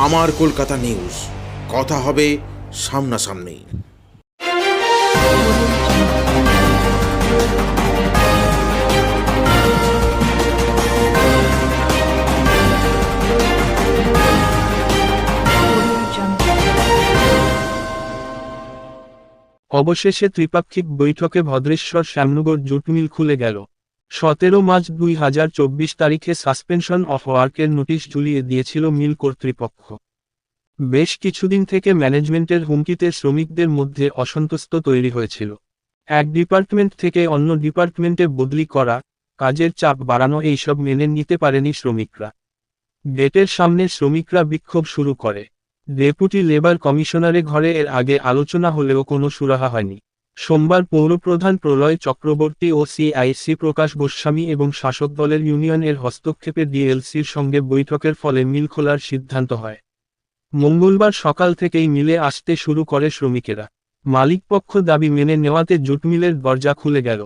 আমার কলকাতা নিউজ, কথা হবে সামনাসামনি। অবশেষে ত্রিপাক্ষিক বৈঠকে ভদ্রেশ্বর শ্যামনগর জুট মিল খুলে গেল। 17 মার্চ 2024 তারিখে সাসপেনশন অফ ওয়ার্কের নোটিশ ঝুলিয়ে দিয়েছিল মিল কর্তৃপক্ষ। বেশ কিছুদিন থেকে ম্যানেজমেন্টের হুমকিতে শ্রমিকদের মধ্যে অসন্তোষ তৈরি হয়েছিল। এক ডিপার্টমেন্ট থেকে অন্য ডিপার্টমেন্টে বদলি করা, কাজের চাপ বাড়ানো এইসব মেনে নিতে পারেনি শ্রমিকরা। গেটের সামনে শ্রমিকরা বিক্ষোভ শুরু করে। ডেপুটি লেবার কমিশনারের ঘরে এর আগে আলোচনা হলেও কোনো সুরাহা হয়নি। সোমবার পৌরপ্রধান প্রলয় চক্রবর্তী ও সিআইসি প্রকাশ গোস্বামী এবং শাসক দলের ইউনিয়নের হস্তক্ষেপে ডিএলসির সঙ্গে বৈঠকের ফলে মিল খোলার সিদ্ধান্ত হয়। মঙ্গলবার সকাল থেকেই মিলে আসতে শুরু করে শ্রমিকেরা। মালিকপক্ষ দাবি মেনে নেওয়াতে জুট মিলের দরজা খুলে গেল।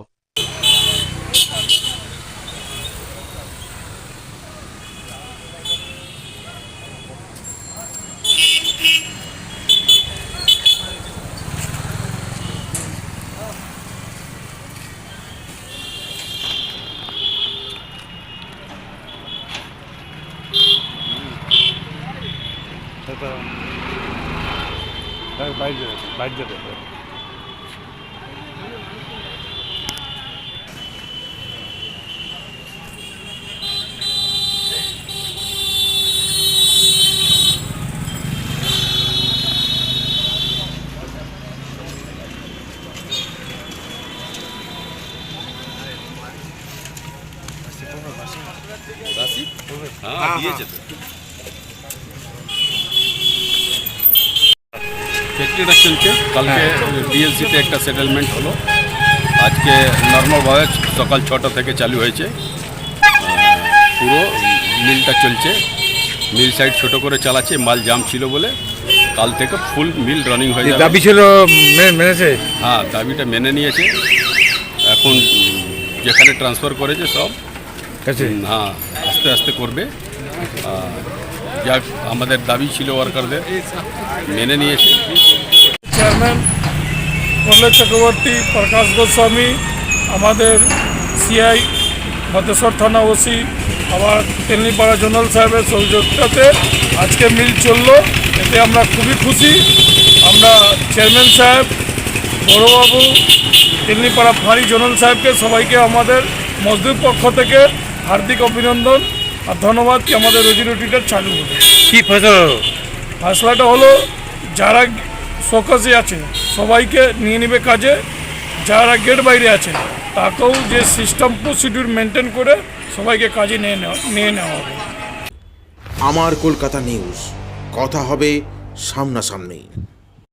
ফ্যাক্টরিটা চলছে। কালকে ডিএলসিতে একটা সেটেলমেন্ট হলো। আজকে নর্মালভাবে সকাল 6টা থেকে চালু হয়েছে। পুরো মিলটা চলছে। মিল সাইড ছোট করে চালাচ্ছে, মাল জাম ছিল বলে। কাল থেকে ফুল মিল রানিং হয়ে যাবে। দাবি ছিল মেনেছে? হ্যাঁ, দাবিটা মেনে নিয়েছে। এখন যেখানে ট্রান্সফার করেছে সব হ্যাঁ আস্তে আস্তে করবে। যা আমাদের দাবি ছিল ওয়ার্কারদের মেনে নিয়েছে। চেয়ারম্যান প্রলয় চক্রবর্তী, প্রকাশ গোস্বামী, আমাদের সিআই ভদ্রেশ্বর থানা ওসি, আবার তেলনিপাড়া জোনাল সাহেবের সহযোগিতাতে আজকে মিল চললো। এতে আমরা খুবই খুশি। আমরা চেয়ারম্যান সাহেব, বড়বাবু, তেলনিপাড়া ফাঁড়ি জোনাল সাহেবকে সবাইকে আমাদের মজদুর পক্ষ থেকে হার্দিক অভিনন্দন আর ধন্যবাদ কি আমাদের রুজি রুটিটা চালু হলো। কি ফয়সলাটা হলো যারা ফোকাসে আছে সবাইকে নিয়ে নেবে কাজে, যারা গেট বাইরে আছে তাকেও যে সিস্টেম প্রসিডিউর মেনটেন করে সবাইকে কাজে নিয়ে নেওয়া হবে। আমার কলকাতা নিউজ, কথা হবে সামনাসামনি।